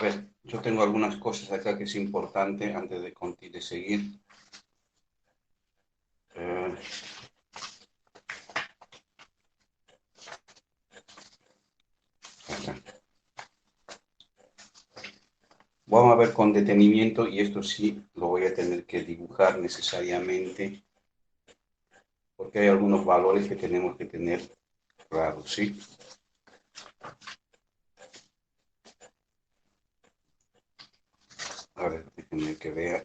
A ver, yo tengo algunas cosas acá que es importante antes de seguir. Eh, acá. Vamos a ver con detenimiento y esto sí lo voy a tener que dibujar necesariamente porque hay algunos valores que tenemos que tener claros, ¿sí? A ver, déjenme que vea.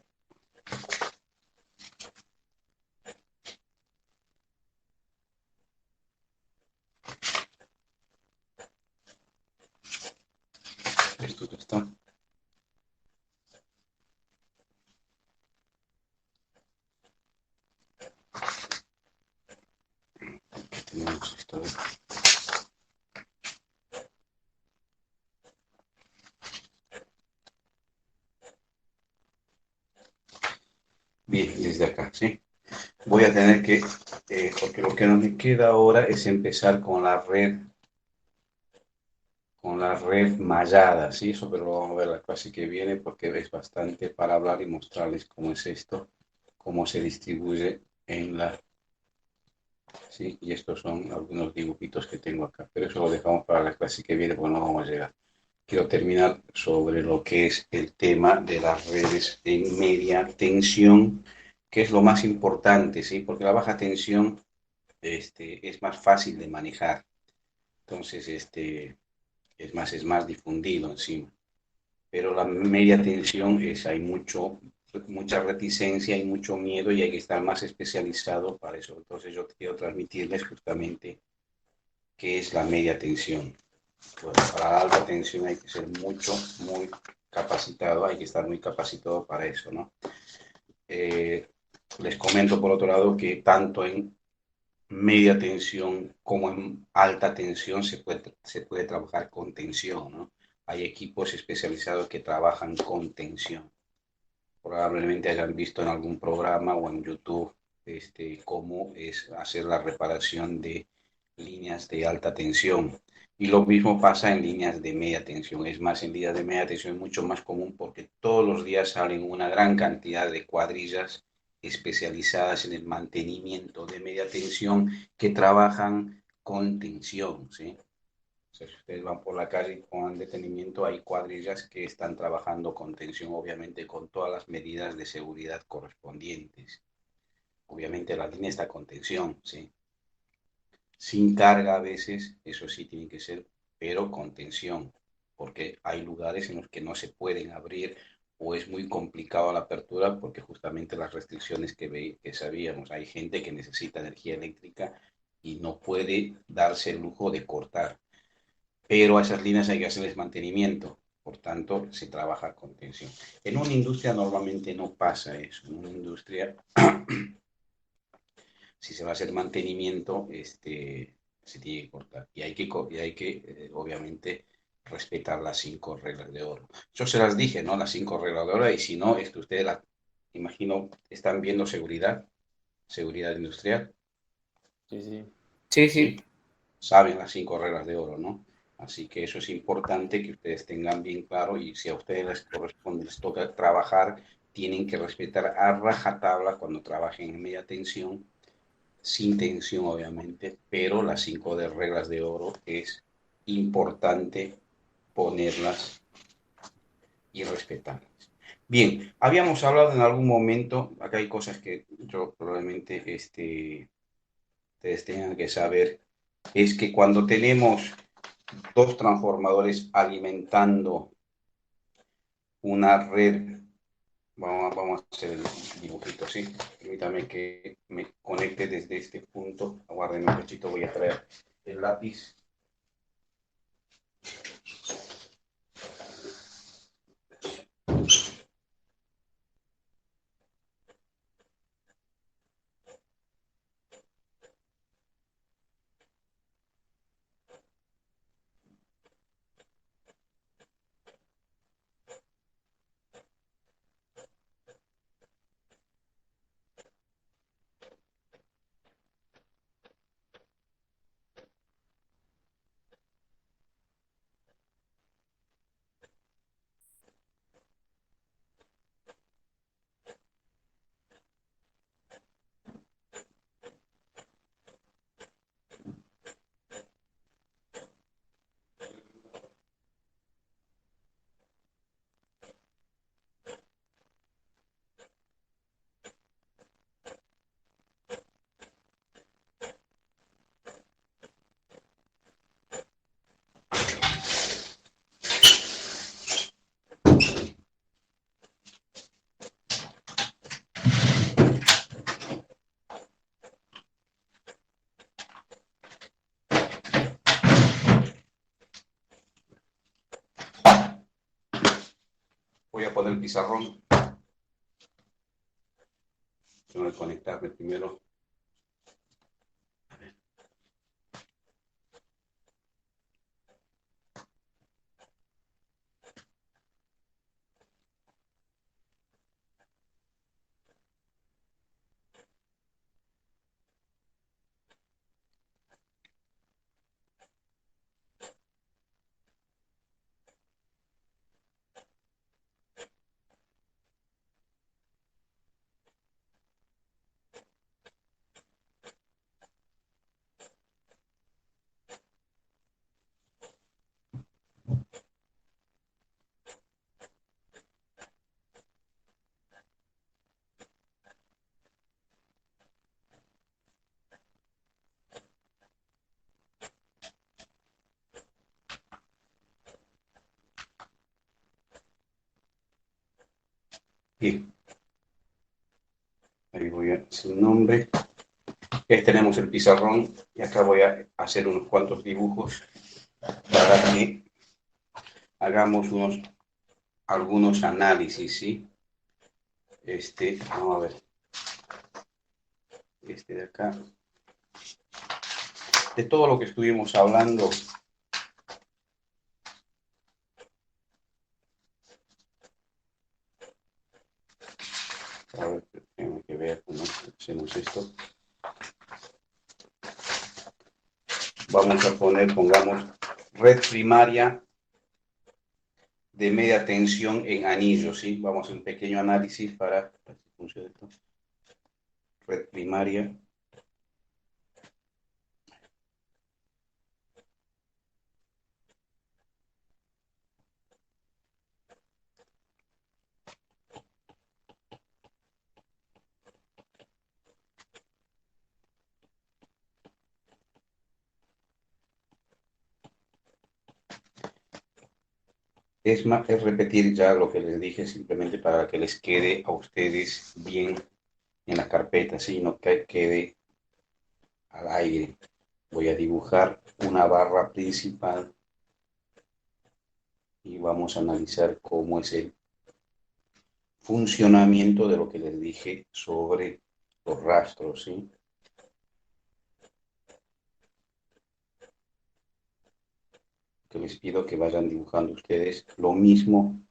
Esto ya está. Aquí tenemos esto. Bien, desde acá, ¿sí? Voy a tener que, porque lo que no me queda ahora es empezar con la red mallada, ¿sí? Eso pero lo vamos a ver la clase que viene porque es bastante para hablar y mostrarles cómo es esto, cómo se distribuye en la, ¿sí? Y estos son algunos dibujitos que tengo acá, pero eso lo dejamos para la clase que viene porque no vamos a llegar. Quiero terminar sobre lo que es el tema de las redes en media tensión, que es lo más importante, ¿sí? Porque la baja tensión es más fácil de manejar. Entonces, es más difundido encima. Pero la media tensión hay mucha reticencia, hay mucho miedo y hay que estar más especializado para eso. Entonces yo quiero transmitirles justamente qué es la media tensión. Bueno, para la alta tensión hay que ser muy capacitado, hay que estar muy capacitado para eso, ¿no? Eh, Les comento por otro lado que tanto en media tensión como en alta tensión se puede trabajar con tensión, ¿no? Hay equipos especializados que trabajan con tensión. Probablemente hayan visto en algún programa o en YouTube cómo es hacer la reparación de líneas de alta tensión. Y lo mismo pasa en líneas de media tensión. Es más, en líneas de media tensión es mucho más común porque todos los días salen una gran cantidad de cuadrillas especializadas en el mantenimiento de media tensión que trabajan con tensión, ¿sí? O sea, si ustedes van por la calle y pongan detenimiento, hay cuadrillas que están trabajando con tensión, obviamente con todas las medidas de seguridad correspondientes. Obviamente la línea está con tensión, ¿sí? Sin carga a veces, eso sí tiene que ser, pero con tensión, porque hay lugares en los que no se pueden abrir o es muy complicado la apertura porque justamente las restricciones que sabíamos, hay gente que necesita energía eléctrica y no puede darse el lujo de cortar, pero a esas líneas hay que hacerles mantenimiento, por tanto se trabaja con tensión. En una industria normalmente no pasa eso, en una industria si se va a hacer mantenimiento, se tiene que cortar y hay que obviamente respetar las 5 reglas de oro. Yo se las dije, ¿no? Las 5 reglas de oro y si no, es que ustedes, imagino, están viendo seguridad industrial, Sí, sí. Sí, ¿sí? sí. Saben las 5 reglas de oro, ¿no? Así que eso es importante que ustedes tengan bien claro y si a ustedes les corresponde, les toca trabajar, tienen que respetar a rajatabla cuando trabajen en media tensión, sin tensión obviamente, pero las 5 reglas de oro es importante ponerlas y respetarlas. Bien, habíamos hablado en algún momento, acá hay cosas que yo probablemente ustedes tengan que saber, es que cuando tenemos dos transformadores alimentando una red. Vamos a hacer el dibujito, ¿sí? Permítame que me conecte desde este punto. Aguarden un cachito, voy a traer el lápiz. Voy a poner el pizarrón. Tengo que conectarme primero. Bien, ahí voy a hacer un nombre. Tenemos el pizarrón y acá voy a hacer unos cuantos dibujos para que hagamos algunos análisis, ¿sí? Vamos a ver, de acá, de todo lo que estuvimos hablando. A ver, tengo que ver cómo hacemos esto. Vamos a pongamos red primaria de media tensión en anillo, ¿sí? Vamos a hacer un pequeño análisis para que funcione esto. Red primaria. Es repetir ya lo que les dije, simplemente para que les quede a ustedes bien en la carpeta, ¿sí? No que quede al aire. Voy a dibujar una barra principal y vamos a analizar cómo es el funcionamiento de lo que les dije sobre los rastros, ¿sí? Que les pido que vayan dibujando ustedes lo mismo.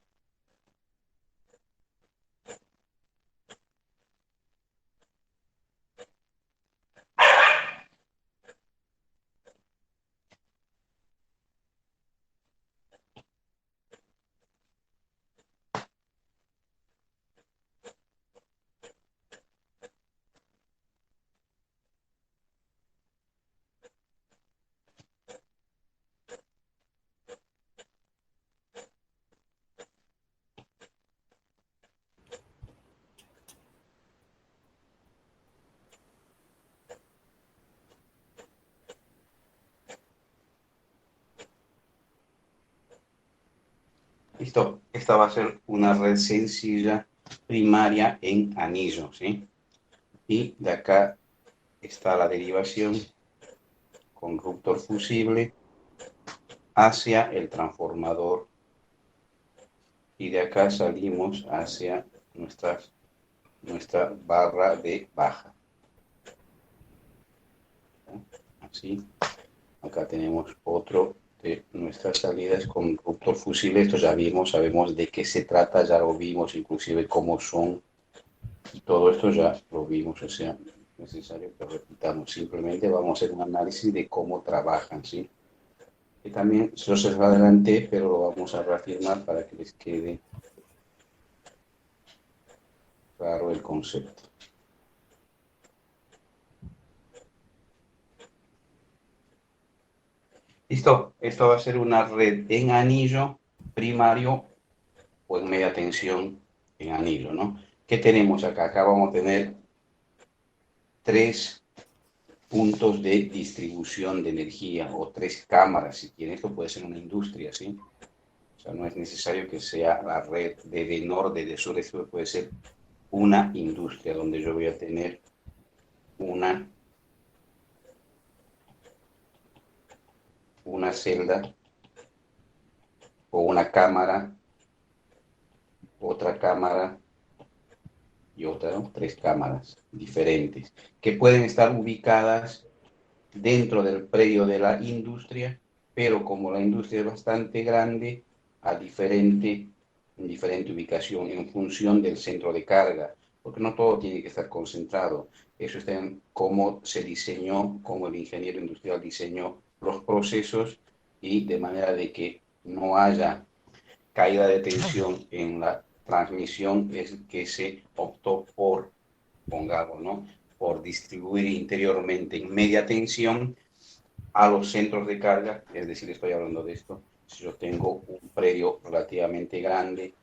Listo, esta va a ser una red sencilla primaria en anillo, ¿sí? Y de acá está la derivación con ruptor fusible hacia el transformador y de acá salimos hacia nuestra barra de baja. Así, acá tenemos otro de nuestras salidas con ruptor fusible. Esto ya vimos, sabemos de qué se trata, ya lo vimos, inclusive cómo son, y todo esto ya lo vimos, o sea, no es necesario que repitamos, simplemente vamos a hacer un análisis de cómo trabajan, ¿sí? Que también yo se lo adelanté, pero lo vamos a reafirmar para que les quede claro el concepto. Listo, esto va a ser una red en anillo primario o en media tensión en anillo, ¿no? ¿Qué tenemos acá? Acá vamos a tener 3 puntos de distribución de energía o 3 cámaras, si quieren. Esto puede ser una industria, ¿sí? O sea, no es necesario que sea la red de norte, de sur, esto puede ser una industria donde yo voy a tener una celda o una cámara otra cámara y otra, ¿no? 3 cámaras diferentes que pueden estar ubicadas dentro del predio de la industria, pero como la industria es bastante grande, en diferente ubicación en función del centro de carga, porque no todo tiene que estar concentrado. Eso está en cómo se diseñó, cómo el ingeniero industrial diseñó los procesos y de manera de que no haya caída de tensión en la transmisión, es que se optó por, pongamos, ¿no? Por distribuir interiormente en media tensión a los centros de carga, es decir, estoy hablando de esto, si yo tengo un predio relativamente grande,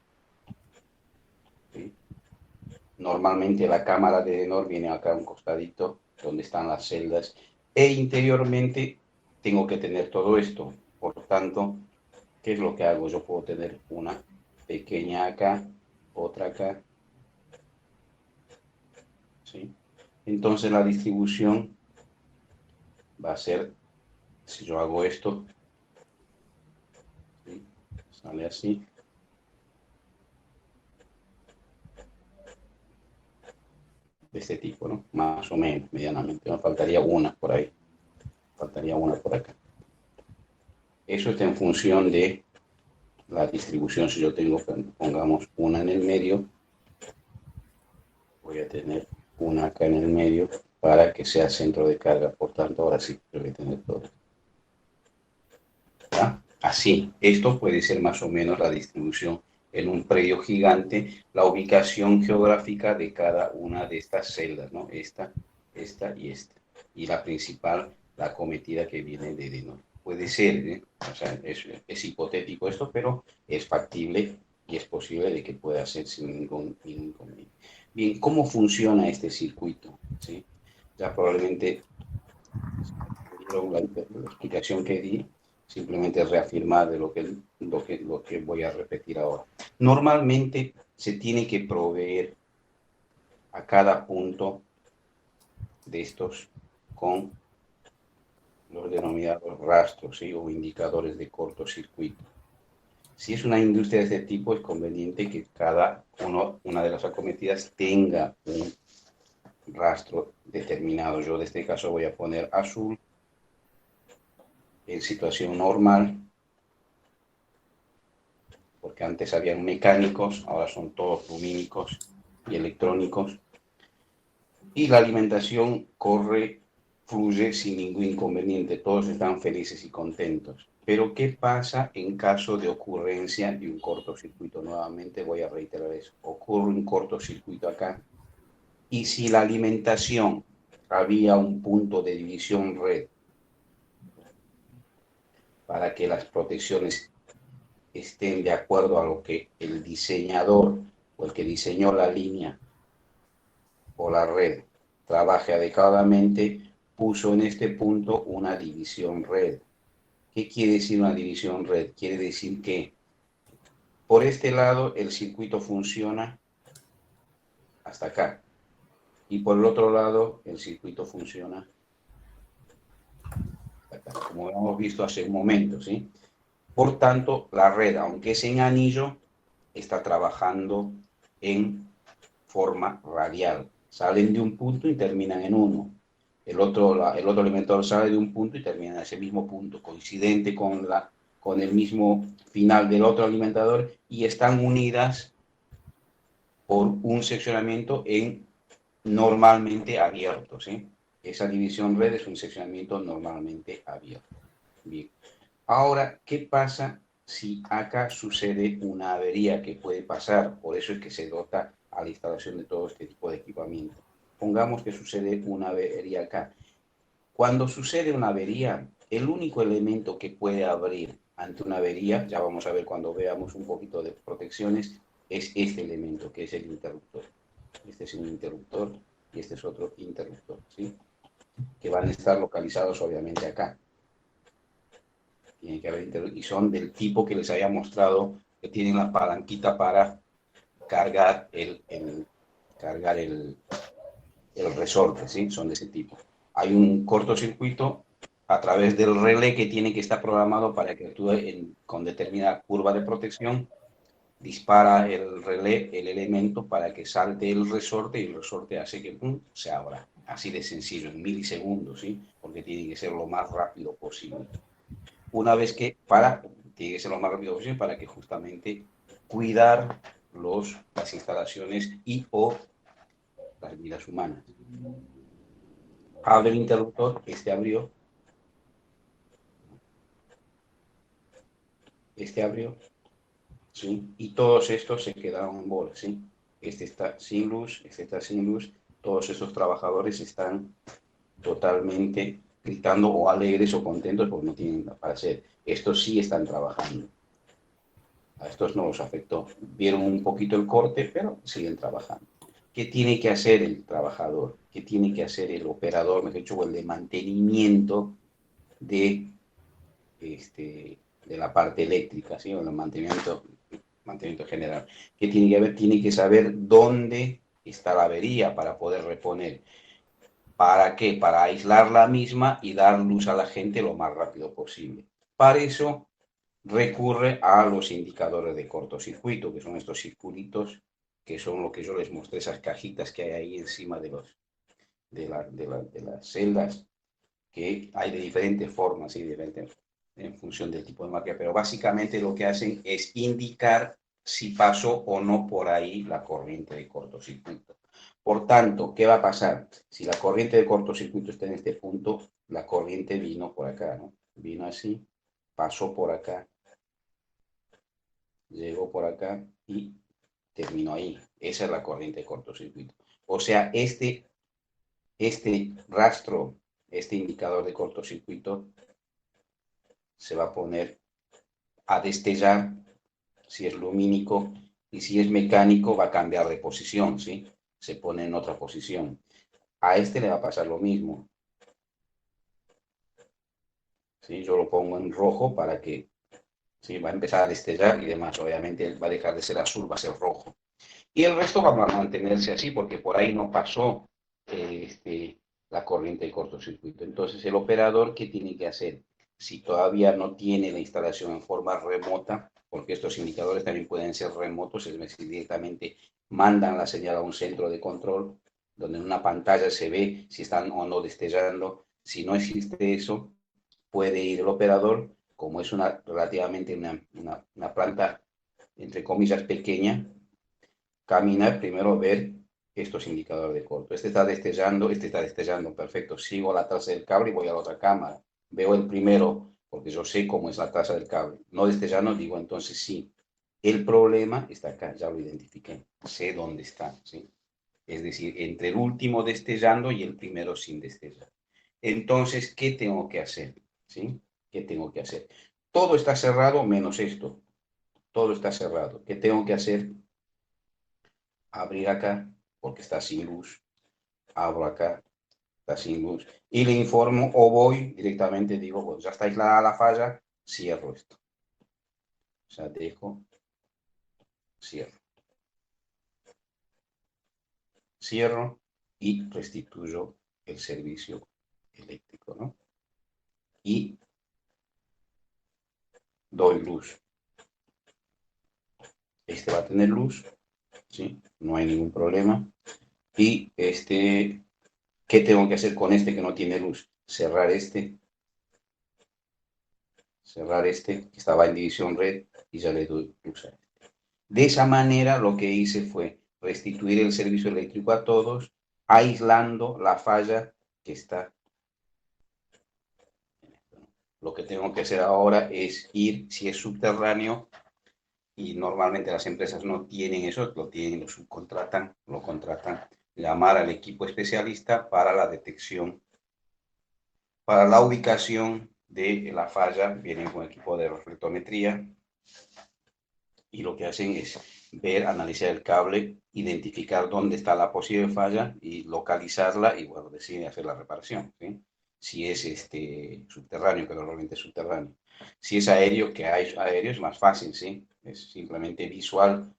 ¿sí? Normalmente la cámara de Denor viene acá a un costadito, donde están las celdas, e interiormente tengo que tener todo esto. Por lo tanto, ¿qué es lo que hago? Yo puedo tener una pequeña acá, otra acá, ¿sí? Entonces la distribución va a ser, si yo hago esto, ¿sí? Sale así. De este tipo, ¿no? Más o menos, medianamente. Me faltaría una por ahí. Faltaría una por acá. Eso está en función de la distribución. Si yo tengo, pongamos, una en el medio, voy a tener una acá en el medio para que sea centro de carga. Por tanto, ahora sí, voy a tener todo. ¿Ya? Así, esto puede ser más o menos la distribución en un predio gigante, la ubicación geográfica de cada una de estas celdas, ¿no? Esta y esta. Y la principal, la acometida que viene de Denor. Puede ser, ¿eh? O sea, es hipotético esto, pero es factible y es posible de que pueda ser sin ningún inconveniente. Bien, ¿cómo funciona este circuito? ¿Sí? Ya probablemente la explicación que di, simplemente reafirmar de lo que voy a repetir ahora. Normalmente se tiene que proveer a cada punto de estos con los denominados rastros, ¿sí? O indicadores de cortocircuito. Si es una industria de este tipo, es conveniente que una de las acometidas tenga un rastro determinado. Yo en este caso voy a poner azul en situación normal, porque antes habían mecánicos, ahora son todos lumínicos y electrónicos, y la alimentación fluye sin ningún inconveniente, todos están felices y contentos. Pero ¿qué pasa en caso de ocurrencia de un cortocircuito? Nuevamente voy a reiterar eso. Ocurre un cortocircuito acá, y si la alimentación había un punto de división red para que las protecciones estén de acuerdo a lo que el diseñador o el que diseñó la línea o la red trabaje adecuadamente, puso en este punto una división red. ¿Qué quiere decir una división red? Quiere decir que por este lado el circuito funciona hasta acá y por el otro lado el circuito funciona hasta acá, como hemos visto hace un momento, ¿sí? Por tanto, la red, aunque es en anillo, está trabajando en forma radial. Salen de un punto y terminan en uno. El otro alimentador sale de un punto y termina en ese mismo punto, coincidente con el mismo final del otro alimentador, y están unidas por un seccionamiento normalmente abierto, ¿sí? Esa división red es un seccionamiento normalmente abierto. Bien. Ahora, ¿qué pasa si acá sucede una avería que puede pasar? Por eso es que se dota a la instalación de todo este tipo de equipamiento. Pongamos que sucede una avería acá. Cuando sucede una avería, el único elemento que puede abrir ante una avería, ya vamos a ver cuando veamos un poquito de protecciones, es este elemento, que es el interruptor. Este es un interruptor y este es otro interruptor, ¿sí? Que van a estar localizados obviamente acá. Tienen que haber y son del tipo que les había mostrado, que tienen la palanquita para cargar el resorte, ¿sí? Son de ese tipo. Hay un cortocircuito a través del relé que tiene que estar programado para que actúe con determinada curva de protección, dispara el relé, el elemento, para que salte el resorte y el resorte hace que ¡pum!, se abra. Así de sencillo, en milisegundos, ¿sí? Porque tiene que ser lo más rápido posible. Una vez que tiene que ser lo más rápido posible para que justamente cuidar las instalaciones y o las vidas humanas. Abre el interruptor, este abrió, ¿sí? Y todos estos se quedaron en bola, ¿sí? Este está sin luz, este está sin luz. Todos esos trabajadores están totalmente gritando o alegres o contentos porque no tienen nada para hacer. Estos sí están trabajando. A estos no los afectó. Vieron un poquito el corte, pero siguen trabajando. ¿Qué tiene que hacer el trabajador? ¿Qué tiene que hacer el operador, mejor dicho, el de mantenimiento de, de la parte eléctrica, ¿sí? O el mantenimiento general? ¿Qué tiene que ver? Tiene que saber dónde está la avería para poder reponer. ¿Para qué? Para aislar la misma y dar luz a la gente lo más rápido posible. Para eso recurre a los indicadores de cortocircuito, que son estos circulitos, que son lo que yo les mostré, esas cajitas que hay ahí encima de las celdas, que hay de diferentes formas y diferentes en función del tipo de máquina, pero básicamente lo que hacen es indicar si pasó o no por ahí la corriente de cortocircuito. Por tanto, ¿qué va a pasar? Si la corriente de cortocircuito está en este punto, la corriente vino por acá, ¿no? Vino así, pasó por acá, llegó por acá y terminó ahí. Esa es la corriente de cortocircuito. O sea, este rastro, este indicador de cortocircuito, se va a poner a destellar si es lumínico, y si es mecánico va a cambiar de posición, ¿sí? Se pone en otra posición. A este le va a pasar lo mismo, ¿sí? Yo lo pongo en rojo para que, ¿sí?, va a empezar a destellar y demás. Obviamente va a dejar de ser azul, va a ser rojo. Y el resto va a mantenerse así porque por ahí no pasó la corriente de cortocircuito. Entonces, el operador, ¿qué tiene que hacer? Si todavía no tiene la instalación en forma remota, porque estos indicadores también pueden ser remotos, es decir, directamente mandan la señal a un centro de control, donde en una pantalla se ve si están o no destellando. Si no existe eso, puede ir el operador, como es relativamente una planta, entre comillas, pequeña, caminar, primero ver estos indicadores de corto. Este está destellando, perfecto. Sigo la traza del cable y voy a la otra cámara. Veo el primero, porque yo sé cómo es la traza del cable. No destellando, digo, entonces sí. El problema está acá, ya lo identifiqué. Sé dónde está, ¿sí? Es decir, entre el último destellando y el primero sin destellar. Entonces, ¿qué tengo que hacer? ¿Sí? ¿Qué tengo que hacer? Todo está cerrado menos esto. Todo está cerrado. ¿Qué tengo que hacer? Abrir acá, porque está sin luz. Abro acá, está sin luz. Y le informo o voy directamente, digo, pues ya está aislada la falla, cierro esto. O sea, dejo, cierro. Cierro y restituyo el servicio eléctrico, ¿no? Y doy luz. Este va a tener luz, ¿sí? No hay ningún problema. Y ¿qué tengo que hacer con este que no tiene luz? Cerrar este, que estaba en división red, y ya le doy luz a este. De esa manera lo que hice fue restituir el servicio eléctrico a todos, aislando la falla que está. Lo que tengo que hacer ahora es ir, si es subterráneo, y normalmente las empresas no tienen eso, lo subcontratan, lo contratan, llamar al equipo especialista para la detección, para la ubicación de la falla. Vienen con equipo de reflectometría y lo que hacen es ver, analizar el cable, identificar dónde está la posible falla y localizarla, y bueno, deciden hacer la reparación, ¿sí? Si es subterráneo, que normalmente es subterráneo. Si es aéreo, que hay aéreo, es más fácil, ¿sí? Es simplemente visual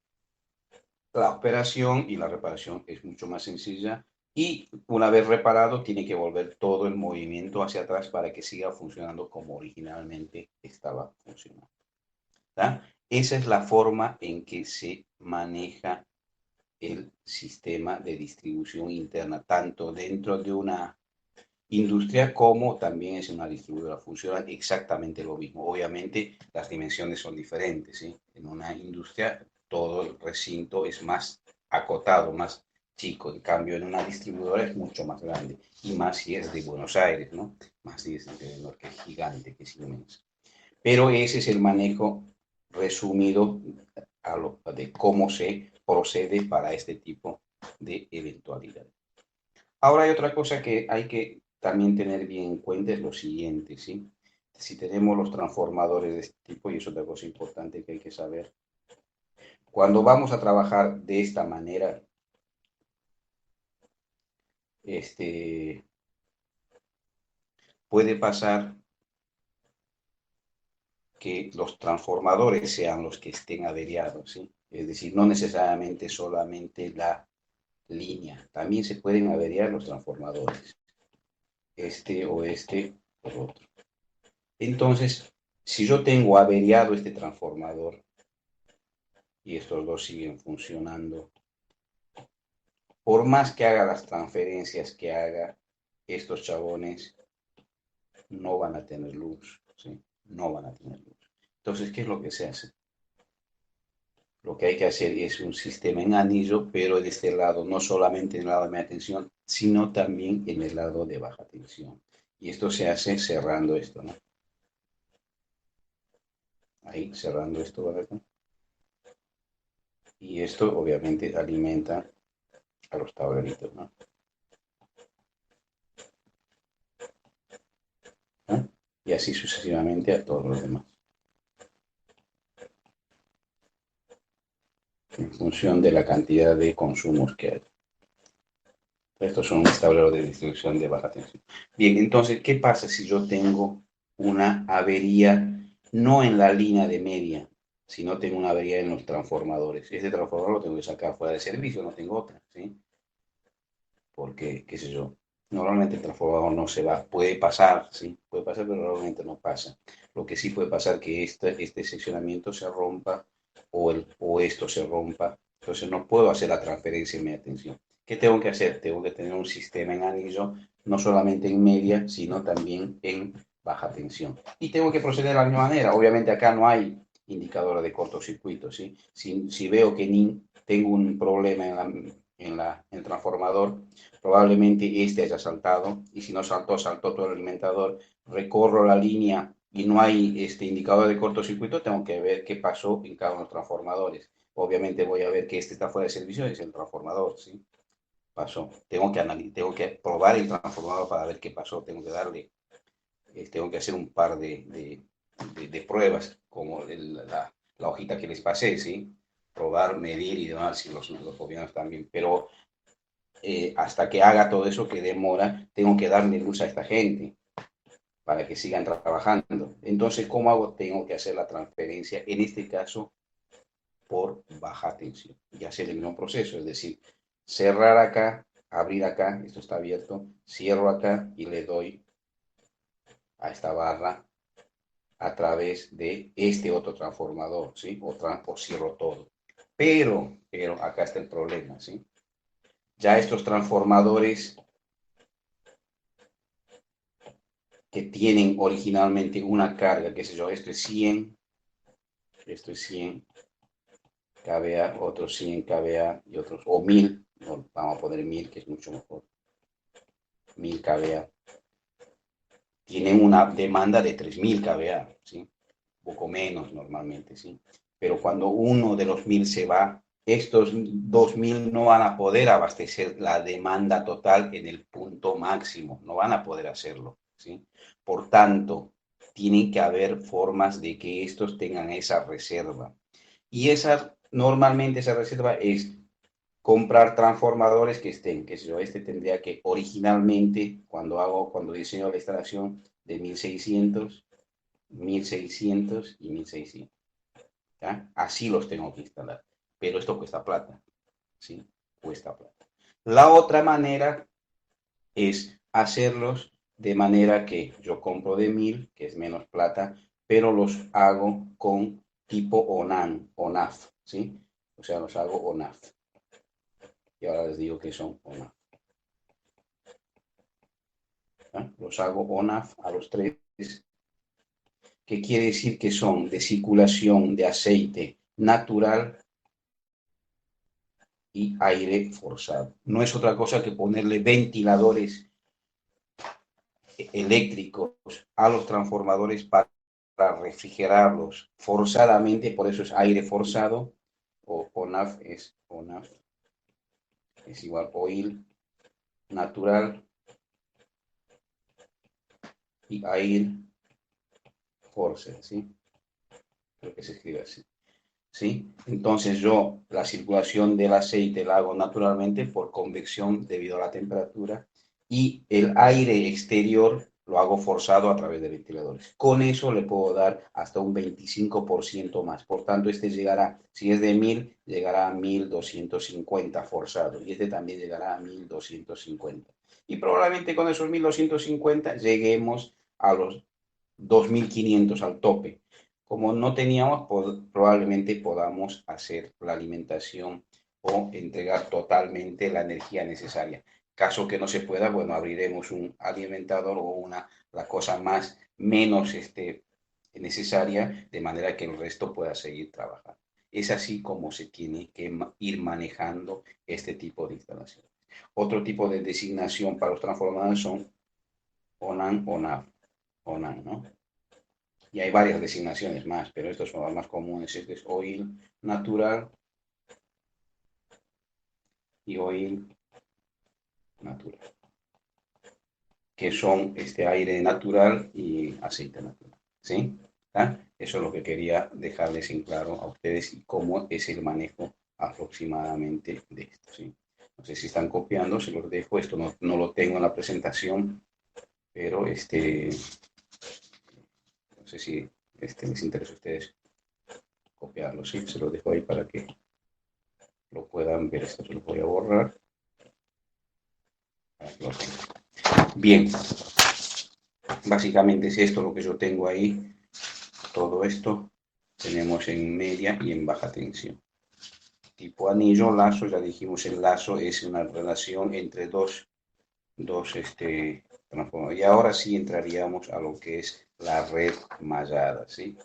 la operación, y la reparación es mucho más sencilla. Y una vez reparado, tiene que volver todo el movimiento hacia atrás para que siga funcionando como originalmente estaba funcionando. ¿Tá? Esa es la forma en que se maneja el sistema de distribución interna, tanto dentro de una industria como también es una distribuidora. Funcionan exactamente lo mismo. Obviamente las dimensiones son diferentes, ¿sí? En una industria todo el recinto es más acotado, más chico. En cambio, en una distribuidora es mucho más grande. Y más si es de Buenos Aires, ¿no? Más si es de Nueva York, que es gigante, que es inmenso. Pero ese es el manejo resumido de cómo se procede para este tipo de eventualidad. Ahora hay otra cosa que hay que también tener bien en cuenta, es lo siguiente, ¿sí? Si tenemos los transformadores de este tipo, y es otra cosa importante que hay que saber, cuando vamos a trabajar de esta manera, puede pasar que los transformadores sean los que estén averiados, ¿sí? Es decir, no necesariamente solamente la línea, también se pueden averiar los transformadores, este o otro. Entonces, si yo tengo averiado este transformador y estos dos siguen funcionando, por más que haga las transferencias que haga, estos chabones no van a tener luz, ¿sí? No van a tener luz. Entonces, ¿qué es lo que se hace? Lo que hay que hacer es un sistema en anillo, pero en este lado, no solamente en el lado de media tensión, sino también en el lado de baja tensión. Y esto se hace cerrando esto, ¿no? Ahí, cerrando esto, ¿verdad? Y esto obviamente alimenta a los tableritos, ¿no? ¿Eh? Y así sucesivamente a todos los demás. En función de la cantidad de consumos que hay. Estos son mis tableros de distribución de baja tensión. Bien, entonces, ¿qué pasa si yo tengo una avería no en la línea de media, sino tengo una avería en los transformadores? Este transformador lo tengo que sacar fuera de servicio, no tengo otra, ¿sí? Porque, qué sé yo, normalmente el transformador no se va, puede pasar, ¿sí? Puede pasar, pero normalmente no pasa. Lo que sí puede pasar es que este seccionamiento se rompa o esto se rompa, entonces no puedo hacer la transferencia en media tensión. ¿Qué tengo que hacer? Tengo que tener un sistema en anillo, no solamente en media, sino también en baja tensión. Y tengo que proceder de la misma manera. Obviamente acá no hay indicador de cortocircuito, ¿sí? Si veo que tengo un problema en el transformador, probablemente este haya saltado, y si no saltó, saltó todo el alimentador, recorro la línea y no hay este indicador de cortocircuito, tengo que ver qué pasó en cada uno de los transformadores. Obviamente voy a ver que este está fuera de servicio, es el transformador, ¿sí? Pasó. Tengo que probar el transformador para ver qué pasó, tengo que darle, tengo que hacer un par de pruebas, como la hojita que les pasé, ¿sí? Probar, medir y demás, si los gobiernos también, pero hasta que haga todo eso que demora, tengo que darle luz a esta gente para que sigan trabajando. Entonces, ¿cómo hago? Tengo que hacer la transferencia, en este caso, por baja tensión y hacer el mismo proceso, es decir, cerrar acá, abrir acá, esto está abierto, cierro acá y le doy a esta barra a través de este otro transformador, ¿sí? O cierro todo. Pero acá está el problema, ¿sí? Ya estos transformadores que tienen originalmente una carga, qué sé yo, esto es 100 kVA, otros 100 kVA y otros, o 1000, no, vamos a poner 1000 que es mucho mejor, 1000 kVA. Tienen una demanda de 3000 kVA, ¿sí? Un poco menos normalmente, ¿sí? Pero cuando uno de los 1000 se va, estos 2000 no van a poder abastecer la demanda total en el punto máximo, no van a poder hacerlo, ¿sí? Por tanto, tienen que haber formas de que estos tengan esa reserva. Y normalmente esa reserva es comprar transformadores que estén, que sé yo, este tendría que originalmente, cuando diseño la instalación de 1600, 1600 y 1600. ¿Ya? Así los tengo que instalar. Pero esto cuesta plata, ¿sí? Cuesta plata. La otra manera es hacerlos de manera que yo compro de 1000, que es menos plata, pero los hago con tipo ONAN, ONAF, ¿sí? O sea, los hago ONAF. Y ahora les digo que son ONAF. ¿Ah? Los hago ONAF a los tres, que quiere decir que son de circulación de aceite natural y aire forzado. No es otra cosa que ponerle ventiladores eléctricos a los transformadores para refrigerarlos forzadamente, por eso es aire forzado, o ONAF es ONAF, es igual oil natural y air force, ¿sí? Creo que se escribe así. ¿Sí? Entonces yo la circulación del aceite la hago naturalmente por convección debido a la temperatura y el aire exterior lo hago forzado a través de ventiladores. Con eso le puedo dar hasta un 25% más. Por tanto, este llegará, si es de 1000, llegará a 1250 forzado y este también llegará a 1250. Y probablemente con esos 1250 lleguemos a los 2500 al tope. Como no teníamos, probablemente podamos hacer la alimentación o entregar totalmente la energía necesaria. Caso que no se pueda, bueno, abriremos un alimentador o la cosa más menos necesaria, de manera que el resto pueda seguir trabajando. Es así como se tiene que ir manejando este tipo de instalaciones. Otro tipo de designación para los transformadores son ONAN, ONAF, ONAN, ¿no? Y hay varias designaciones más, pero estos son las más comunes. Este es oil natural y oil natural, que son este aire natural y aceite natural. ¿Sí? ¿Ah? Eso es lo que quería dejarles en claro a ustedes y cómo es el manejo aproximadamente de esto. ¿Sí? No sé si están copiando, se los dejo. Esto no lo tengo en la presentación, pero no sé si les interesa a ustedes copiarlo. ¿Sí? Se lo dejo ahí para que lo puedan ver. Esto se lo voy a borrar. Bien, básicamente es esto lo que yo tengo ahí. Todo esto tenemos en media y en baja tensión. Tipo anillo, lazo, ya dijimos, el lazo es una relación entre dos transformadores. Y ahora sí entraríamos a lo que es la red mallada, ¿sí?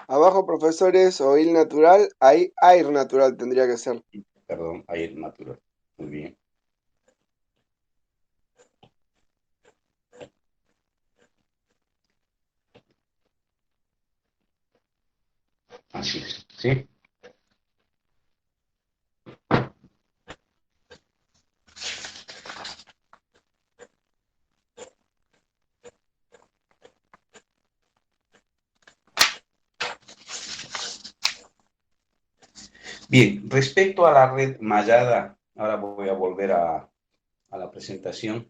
Abajo, profesores, oil natural, hay air natural tendría que ser. Perdón, aire natural. Muy bien. Así es, ¿sí? Bien, respecto a la red mallada, ahora voy a volver a la presentación.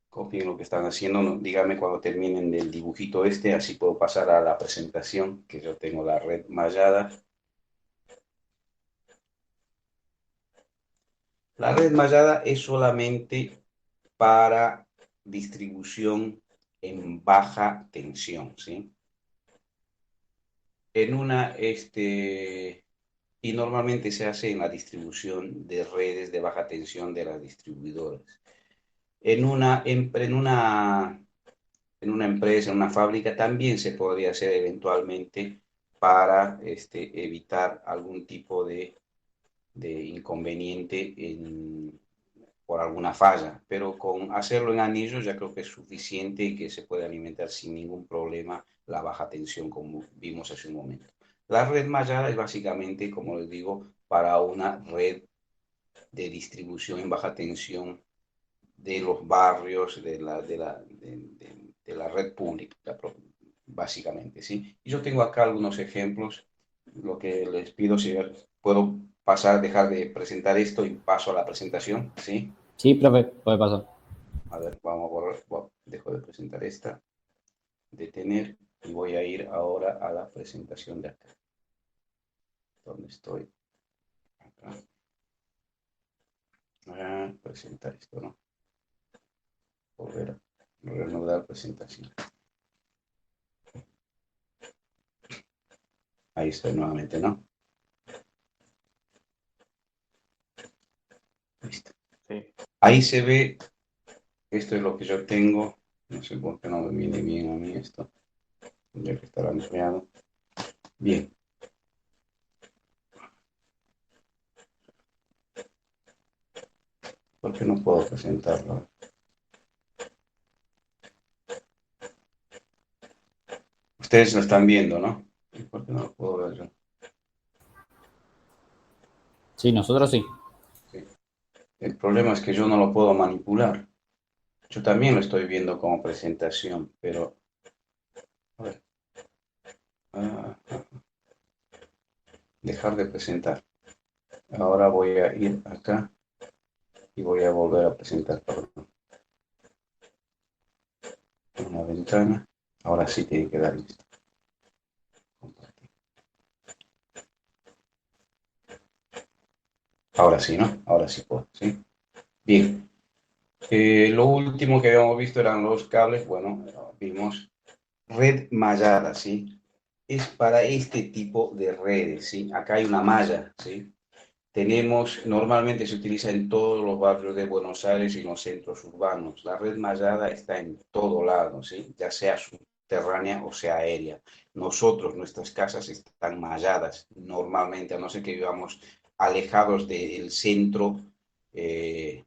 Copien lo que están haciendo, no, díganme cuando terminen del dibujito así puedo pasar a la presentación, que yo tengo la red mallada. La red mallada es solamente para distribución en baja tensión, ¿sí? En y normalmente se hace en la distribución de redes de baja tensión de las distribuidoras. En una empresa, en una fábrica, también se podría hacer eventualmente para evitar algún tipo de inconveniente por alguna falla, pero con hacerlo en anillos ya creo que es suficiente y que se puede alimentar sin ningún problema la baja tensión como vimos hace un momento. La red mallada es básicamente, como les digo, para una red de distribución en baja tensión de los barrios, de la red pública, básicamente, ¿sí? Y yo tengo acá algunos ejemplos. Lo que les pido, si puedo pasar, dejar de presentar esto y paso a la presentación, ¿sí? Sí, profe, puede pasar. A ver, vamos a borrar, bueno, dejo de presentar esta, detener, y voy a ir ahora a la presentación de acá. ¿Dónde estoy? Acá. Presentar esto, ¿no? Volver Reanudar presentación. Ahí estoy nuevamente, ¿no? Listo. Sí. Ahí se ve, esto es lo que yo tengo. No sé por qué no me viene bien a mí esto. Tendría que estar ampliado. Bien. ¿Por qué no puedo presentarlo? Ustedes lo están viendo, ¿no? ¿Por qué no lo puedo ver yo? Sí, nosotros sí. Sí. El problema es que yo no lo puedo manipular. Yo también lo estoy viendo como presentación, pero... A ver. Dejar de presentar. Ahora voy a ir acá y voy a volver a presentar. Perdón. Una ventana. Ahora sí tiene que dar listo. Compartir. Ahora sí, ¿no? Ahora sí puedo, ¿sí? Bien. Lo último que habíamos visto eran los cables. Bueno, vimos red mallada, ¿sí? Es para este tipo de redes, ¿sí? Acá hay una malla, ¿sí? Tenemos, normalmente se utiliza en todos los barrios de Buenos Aires y los centros urbanos. La red mallada está en todo lado, ¿sí? Ya sea subterránea o sea aérea. Nosotros, nuestras casas están malladas normalmente, a no ser que vivamos alejados eh,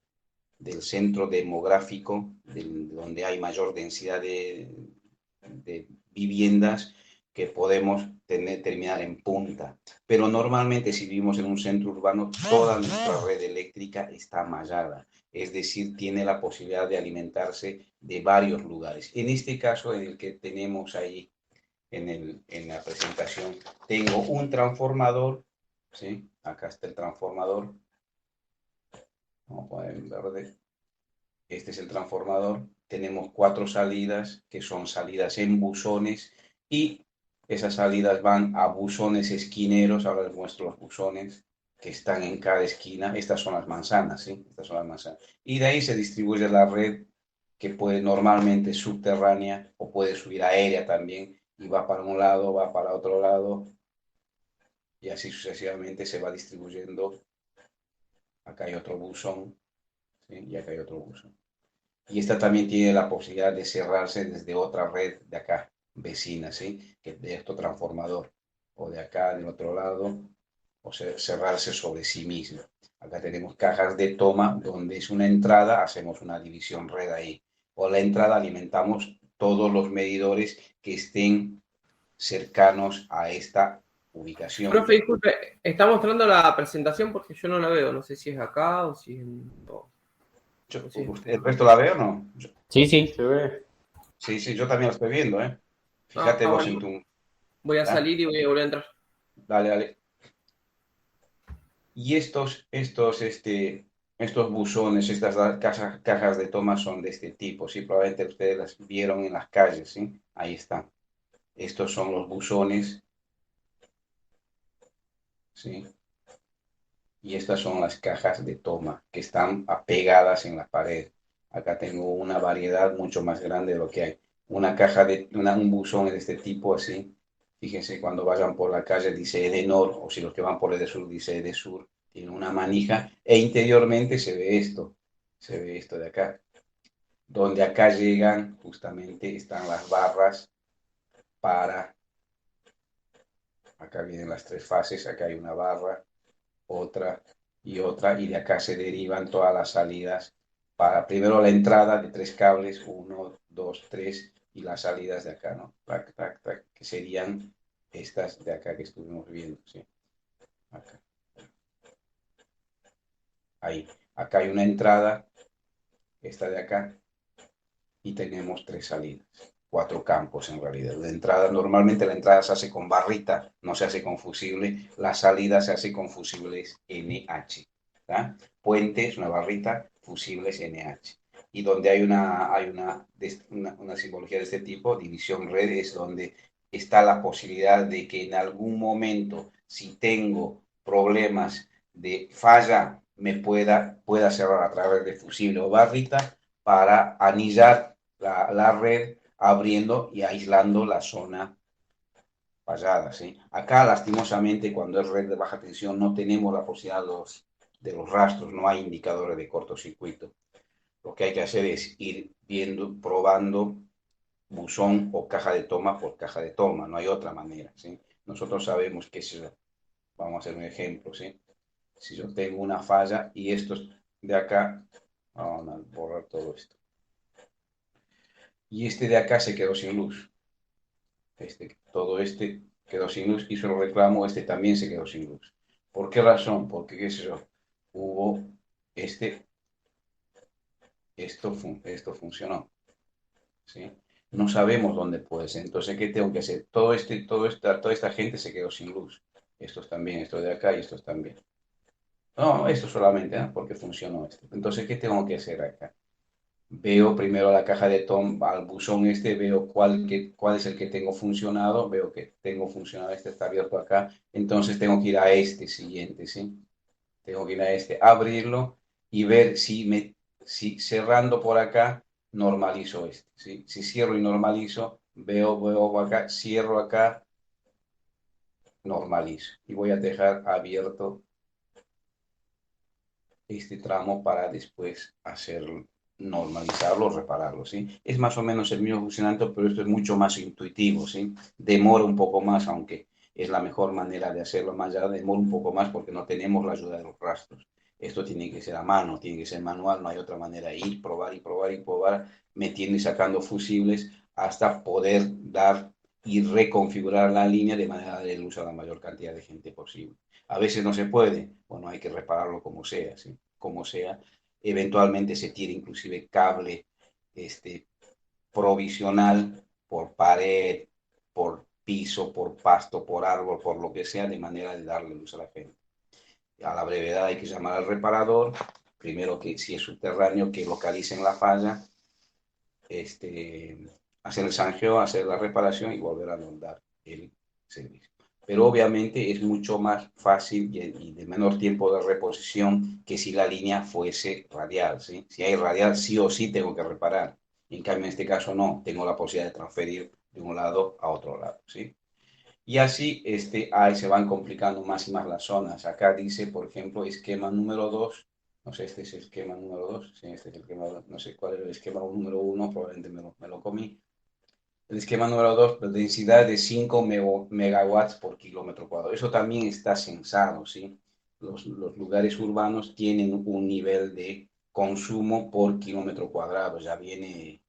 del centro demográfico, donde hay mayor densidad de viviendas que podemos terminar en punta. Pero normalmente si vivimos en un centro urbano, toda nuestra red eléctrica está mallada, es decir, tiene la posibilidad de alimentarse de varios lugares. En este caso, en el que tenemos ahí en la presentación, tengo un transformador, ¿sí? Acá está el transformador, vamos a poner en verde. Este es el transformador. Tenemos 4 salidas que son salidas en buzones y esas salidas van a buzones esquineros. Ahora les muestro los buzones que están en cada esquina. Estas son las manzanas, ¿sí? Estas son las manzanas. Y de ahí se distribuye la red que puede normalmente subterránea o puede subir aérea también y va para un lado, va para otro lado y así sucesivamente se va distribuyendo. Acá hay otro buzón, ¿sí? Y acá hay otro buzón. Y esta también tiene la posibilidad de cerrarse desde otra red de acá, vecina, ¿sí? Que de esto transformador. O de acá, del otro lado, o sea, cerrarse sobre sí misma. Acá tenemos cajas de toma donde es una entrada, hacemos una división red ahí. O la entrada alimentamos todos los medidores que estén cercanos a esta ubicación. Profe, disculpe, está mostrando la presentación porque yo no la veo. No sé si es acá o si es en... Yo, si es- ¿el resto la veo o no? Sí, sí. Se ve. Sí, sí, yo también la estoy viendo, ¿eh? Ah, Fíjate vos bueno. en tu... Voy a ¿Ah? salir y voy a volver a entrar. Dale, dale. Y estos buzones, estas cajas de toma son de este tipo, ¿sí? Probablemente ustedes las vieron en las calles, ¿sí? Ahí están. Estos son los buzones, ¿sí? Y estas son las cajas de toma que están apegadas en la pared. Acá tengo una variedad mucho más grande de lo que hay. Un buzón de este tipo así. Fíjense, cuando vayan por la calle dice Edenor, o si los que van por Edesur dice Edesur. Tiene una manija e interiormente se ve esto de acá. Donde acá llegan, justamente están las barras para, acá vienen las 3 fases, acá hay una barra, otra y otra, y de acá se derivan todas las salidas para primero la entrada de 3 cables, 1, 2, 3, y las salidas de acá, ¿no? Tac, tac, tac, que serían estas de acá que estuvimos viendo, ¿sí? Acá. Ahí. Acá hay una entrada, esta de acá, y tenemos 3 salidas. 4 campos en realidad. La entrada, normalmente la entrada se hace con barrita, no se hace con fusible. La salida se hace con fusibles NH. ¿Tá? Puentes, una barrita, fusibles NH. Y donde hay una simbología de este tipo, división red, es donde está la posibilidad de que en algún momento, si tengo problemas de falla, pueda cerrar a través de fusible o barrita para anillar la red, abriendo y aislando la zona fallada, ¿sí? Acá, lastimosamente, cuando es red de baja tensión, no tenemos la posibilidad de los rastros, no hay indicadores de cortocircuito. Lo que hay que hacer es ir viendo, probando buzón o caja de toma por caja de toma, no hay otra manera, ¿sí? Nosotros sabemos que si, vamos a hacer un ejemplo, ¿sí? Si yo tengo una falla y estos de acá, vamos a borrar todo esto, y este de acá se quedó sin luz, todo este quedó sin luz, hizo el reclamo, este también se quedó sin luz. ¿Por qué razón? Porque, qué sé yo, hubo este, esto funcionó, ¿sí? No sabemos dónde puede ser. Entonces, ¿qué tengo que hacer? Toda esta gente se quedó sin luz. Estos también, estos de acá y estos también. No, esto solamente, ¿no? Porque funcionó esto. Entonces, ¿qué tengo que hacer acá? Veo primero la caja de Tom, al buzón veo cuál es el que tengo funcionado, veo que tengo funcionado, este está abierto acá, entonces tengo que ir a este siguiente, ¿sí? Tengo que ir a este, abrirlo y ver si cerrando por acá, normalizo este, ¿sí? Si cierro y normalizo, veo acá, cierro acá, normalizo. Y voy a dejar abierto este tramo para después hacerlo, normalizarlo, repararlo, ¿sí? Es más o menos el mismo funcionamiento, pero esto es mucho más intuitivo, ¿sí? Demora un poco más, aunque es la mejor manera de hacerlo más allá, demora un poco más porque no tenemos la ayuda de los rastros. Esto tiene que ser a mano, tiene que ser manual, no hay otra manera. Ir, probar y probar y probar, metiendo y sacando fusibles hasta poder dar y reconfigurar la línea de manera de darle luz a la mayor cantidad de gente posible. A veces no se puede, bueno, hay que repararlo como sea, ¿sí? Como sea. Eventualmente se tira inclusive cable este, provisional por pared, por piso, por pasto, por árbol, por lo que sea, de manera de darle luz a la gente. A la brevedad hay que llamar al reparador, primero que si es subterráneo, que localicen la falla, hacer el sanjeo, hacer la reparación y volver a dar el servicio. Pero obviamente es mucho más fácil y de menor tiempo de reposición que si la línea fuese radial, ¿sí? Si hay radial, sí o sí tengo que reparar. En cambio, en este caso no, tengo la posibilidad de transferir de un lado a otro lado, ¿sí? Y así ahí se van complicando más y más las zonas. Acá dice, por ejemplo, esquema número 2. No sé, este es el esquema número 2. Sí, este es el esquema, no sé cuál es el esquema número 1, probablemente me lo comí. El esquema número 2, la densidad de 5 megawatts por kilómetro cuadrado. Eso también está censado, ¿sí? Los lugares urbanos tienen un nivel de consumo por kilómetro cuadrado. Ya viene,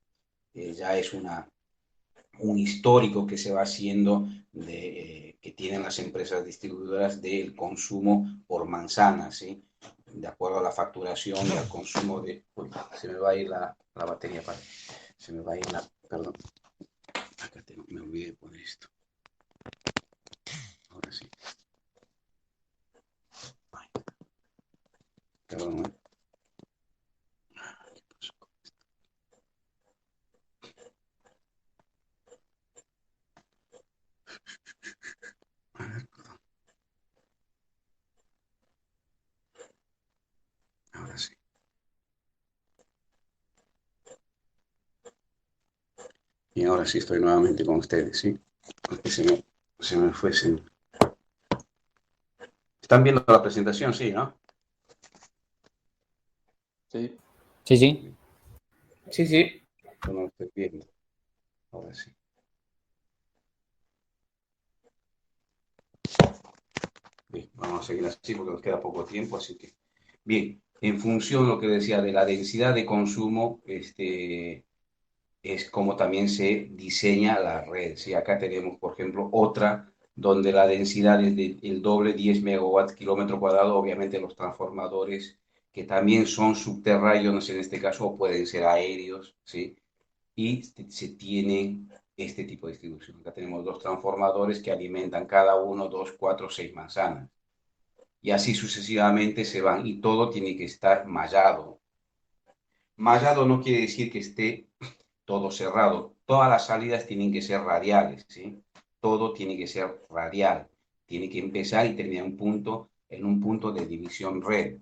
ya es un histórico que se va haciendo que tienen las empresas distribuidoras del consumo por manzana, ¿sí? De acuerdo a la facturación y al consumo de... Uy, se me va a ir la batería, se me va a ir Perdón, acá me olvidé de poner esto. Ahora sí. Ay, perdón, ¿eh? A ver, perdón. Ahora sí. Y ahora sí estoy nuevamente con ustedes, ¿sí? Porque se me fue. ¿Están viendo la presentación? Sí, ¿no? Sí. Sí, sí. Sí, sí. Yo no lo estoy viendo. Ahora sí. Bien, vamos a seguir así porque nos queda poco tiempo, así que... Bien, en función de lo que decía de la densidad de consumo, es como también se diseña la red. ¿Sí? Acá tenemos, por ejemplo, otra donde la densidad es del doble, 10 megawatts kilómetro cuadrado, obviamente los transformadores que también son subterráneos en este caso pueden ser aéreos, ¿sí? Y se tiene este tipo de distribución. Acá tenemos dos transformadores que alimentan cada uno 2, 4, 6 manzanas. Y así sucesivamente se van y todo tiene que estar mallado. Mallado no quiere decir que esté todo cerrado. Todas las salidas tienen que ser radiales, ¿sí? Todo tiene que ser radial. Tiene que empezar y terminar en un punto de división red.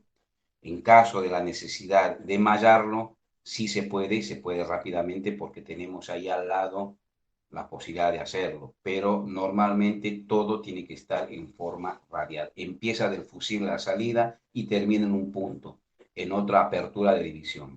En caso de la necesidad de mallarlo, sí se puede y se puede rápidamente porque tenemos ahí al lado la posibilidad de hacerlo, pero normalmente todo tiene que estar en forma radial. Empieza del fusible a la salida y termina en un punto, en otra apertura de división,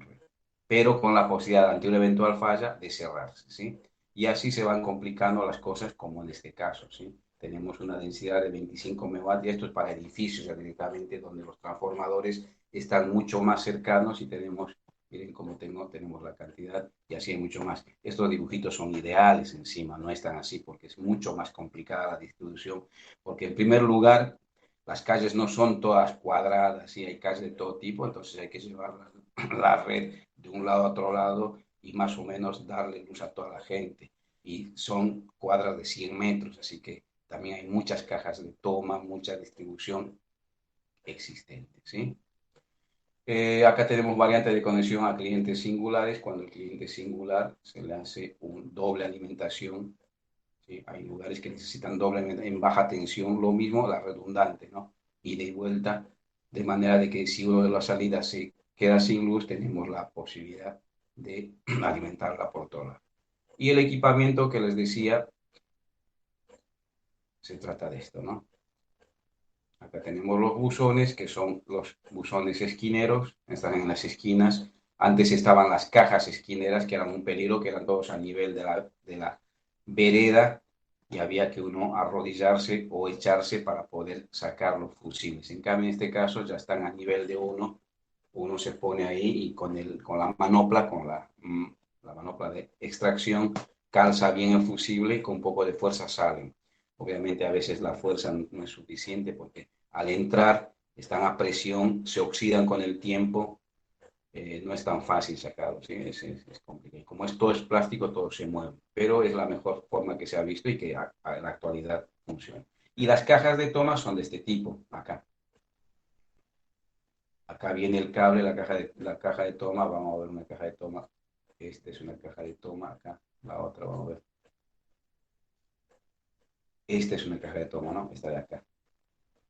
pero con la posibilidad ante una eventual falla de cerrarse, ¿sí? Y así se van complicando las cosas como en este caso, ¿sí? Tenemos una densidad de 25 megawatts y esto es para edificios ya directamente donde los transformadores están mucho más cercanos y tenemos, miren cómo tenemos la cantidad y así hay mucho más. Estos dibujitos son ideales encima, no están así porque es mucho más complicada la distribución, porque en primer lugar las calles no son todas cuadradas y hay calles de todo tipo, entonces hay que llevar la red de un lado a otro lado y más o menos darle luz a toda la gente. Y son cuadras de 100 metros, así que también hay muchas cajas de toma, mucha distribución existente, ¿sí? Acá tenemos variantes de conexión a clientes singulares. Cuando el cliente es singular se le hace un doble alimentación, ¿sí? Hay lugares que necesitan doble en baja tensión, lo mismo la redundante, ¿no? Ida y vuelta, de manera de que si uno de las salidas se queda sin luz, tenemos la posibilidad de alimentarla por todo lado. Y el equipamiento que les decía, se trata de esto, ¿no? Acá tenemos los buzones, que son los buzones esquineros, están en las esquinas. Antes estaban las cajas esquineras, que eran un peligro, que eran todos a nivel de la vereda, y había que uno arrodillarse o echarse para poder sacar los fusibles. En cambio, en este caso ya están a nivel de uno se pone ahí y con la manopla, la manopla de extracción, calza bien el fusible y con un poco de fuerza salen. Obviamente a veces la fuerza no es suficiente porque al entrar están a presión, se oxidan con el tiempo, no es tan fácil sacarlo, ¿sí? Es complicado. Como todo es plástico, todo se mueve, pero es la mejor forma que se ha visto y que en la actualidad funciona. Y las cajas de toma son de este tipo, acá. Acá viene el cable, la caja de toma, vamos a ver una caja de toma. Esta es una caja de toma, acá, la otra, vamos a ver. Esta es una caja de toma, ¿no? Esta de acá.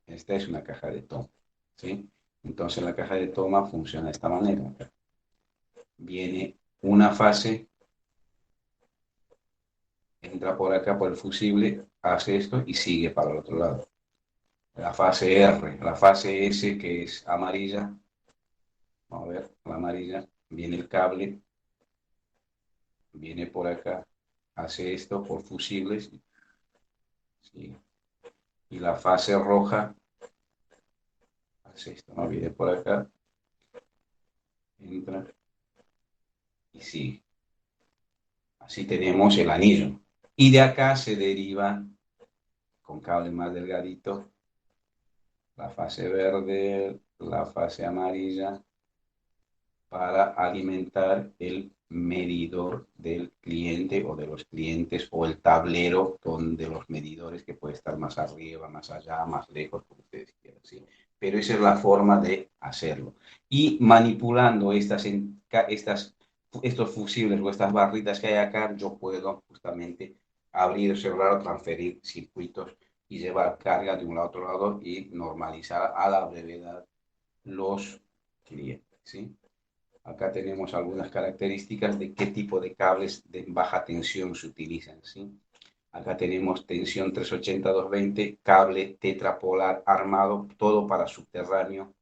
Esta es una caja de toma, ¿sí? Entonces la caja de toma funciona de esta manera. Viene una fase, entra por acá por el fusible, hace esto y sigue para el otro lado. La fase R, la fase S que es amarilla, vamos a ver, la amarilla, viene el cable, viene por acá, hace esto por fusibles, ¿sí? Y la fase roja, hace esto, ¿no? Viene por acá, entra y sigue. Así tenemos el anillo. Y de acá se deriva, con cable más delgadito, la fase verde, la fase amarilla, para alimentar el medidor del cliente o de los clientes o el tablero de los medidores que puede estar más arriba, más allá, más lejos, como ustedes quieran, ¿sí? Pero esa es la forma de hacerlo. Y manipulando estos fusibles o estas barritas que hay acá, yo puedo justamente abrir, cerrar o transferir circuitos y llevar carga de un lado a otro lado y normalizar a la brevedad los clientes, ¿sí? Acá tenemos algunas características de qué tipo de cables de baja tensión se utilizan, ¿sí? Acá tenemos tensión 380-220, cable tetrapolar armado, todo para subterráneo.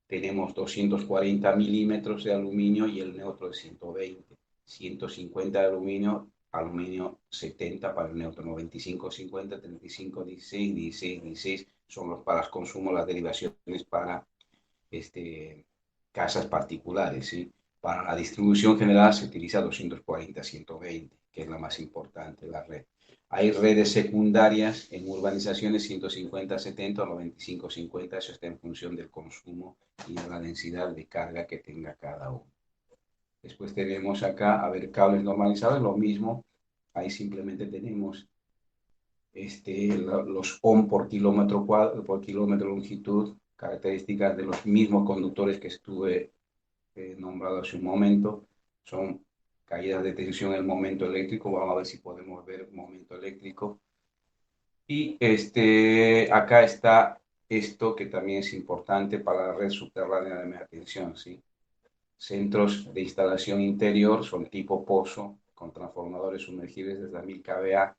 Tenemos 240 milímetros de aluminio y el neutro de 120. 150 de aluminio, aluminio 70 para el neutro, 95, 50, 35, 16, 16, 16 son los para consumo, las derivaciones para casas particulares, ¿sí? Para la distribución general se utiliza 240-120, que es la más importante, la red. Hay redes secundarias en urbanizaciones 150-70 o 95-50, eso está en función del consumo y de la densidad de carga que tenga cada uno. Después tenemos acá, a ver, cables normalizados, lo mismo, ahí simplemente tenemos los ohm por kilómetro por kilómetro de longitud, características de los mismos conductores que estuve nombrado hace un momento, son caídas de tensión en el momento eléctrico, vamos a ver si podemos ver el momento eléctrico. Y acá está esto que también es importante para la red subterránea de media tensión, ¿sí? centros de instalación interior son tipo pozo, con transformadores sumergibles desde 1000 kVA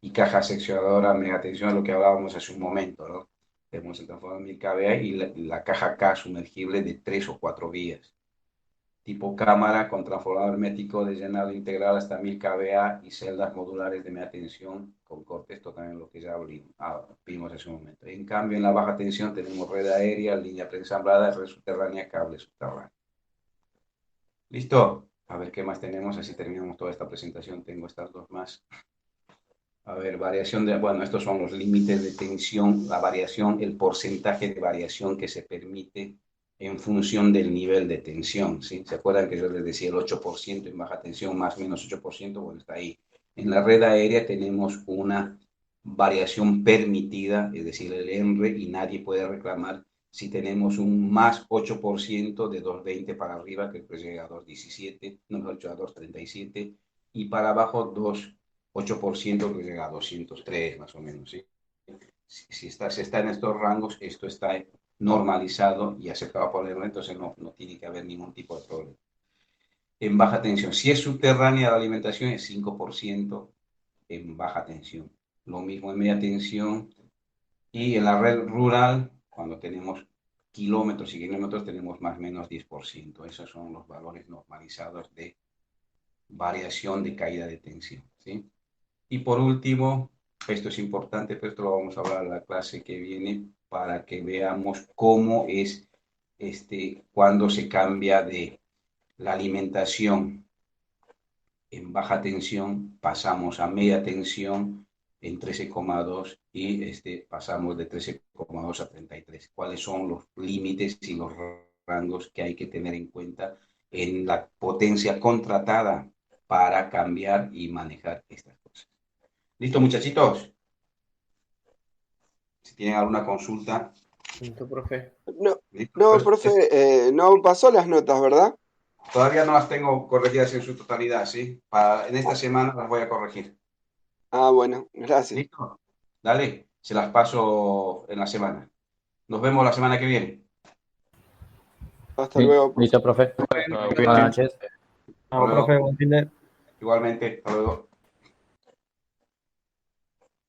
y caja seccionadora mega tensión, lo que hablábamos hace un momento, ¿no? Tenemos el transformador 1000 kVA y la caja K sumergible de 3 o 4 vías. Tipo cámara con transformador hermético de llenado integral hasta 1000 kVA y celdas modulares de media tensión con corte. Esto también lo que ya vimos hace un momento. En cambio, en la baja tensión tenemos red aérea, línea preensamblada, red subterránea, cable subterráneo. ¿Listo? A ver qué más tenemos, así terminamos toda esta presentación. Tengo estas dos más. A ver, variación de, bueno, estos son los límites de tensión, la variación, el porcentaje de variación que se permite en función del nivel de tensión, ¿sí? ¿Se acuerdan que yo les decía el 8% en baja tensión, más o menos 8%? Bueno, está ahí. En la red aérea tenemos una variación permitida, es decir, el ENRE, y nadie puede reclamar si tenemos un más 8% de 220 para arriba, que pues llega a 217, no, a 237, y para abajo 8% que llega a 203 más o menos, ¿sí? Si está en estos rangos, esto está normalizado y aceptado por el ENRE, entonces no tiene que haber ningún tipo de problema. En baja tensión, si es subterránea la alimentación, es 5% en baja tensión. Lo mismo en media tensión. Y en la red rural, cuando tenemos kilómetros y kilómetros, tenemos más o menos 10%. Esos son los valores normalizados de variación de caída de tensión, ¿sí? Y por último, esto es importante, pero esto lo vamos a hablar en la clase que viene para que veamos cómo es cuando se cambia de la alimentación en baja tensión, pasamos a media tensión en 13,2 y pasamos de 13,2 a 33. ¿Cuáles son los límites y los rangos que hay que tener en cuenta en la potencia contratada para cambiar y manejar estas cosas? ¿Listo, muchachitos? Si tienen alguna consulta. Listo, profe. No, profe, no pasó las notas, ¿verdad? Todavía no las tengo corregidas en su totalidad, ¿sí? En esta semana las voy a corregir. Ah, bueno, gracias. ¿Listo? Dale, se las paso en la semana. Nos vemos la semana que viene. Hasta luego. Listo, profe. Buenas noches. Hasta luego. Profe, buen fin de... Igualmente, hasta luego.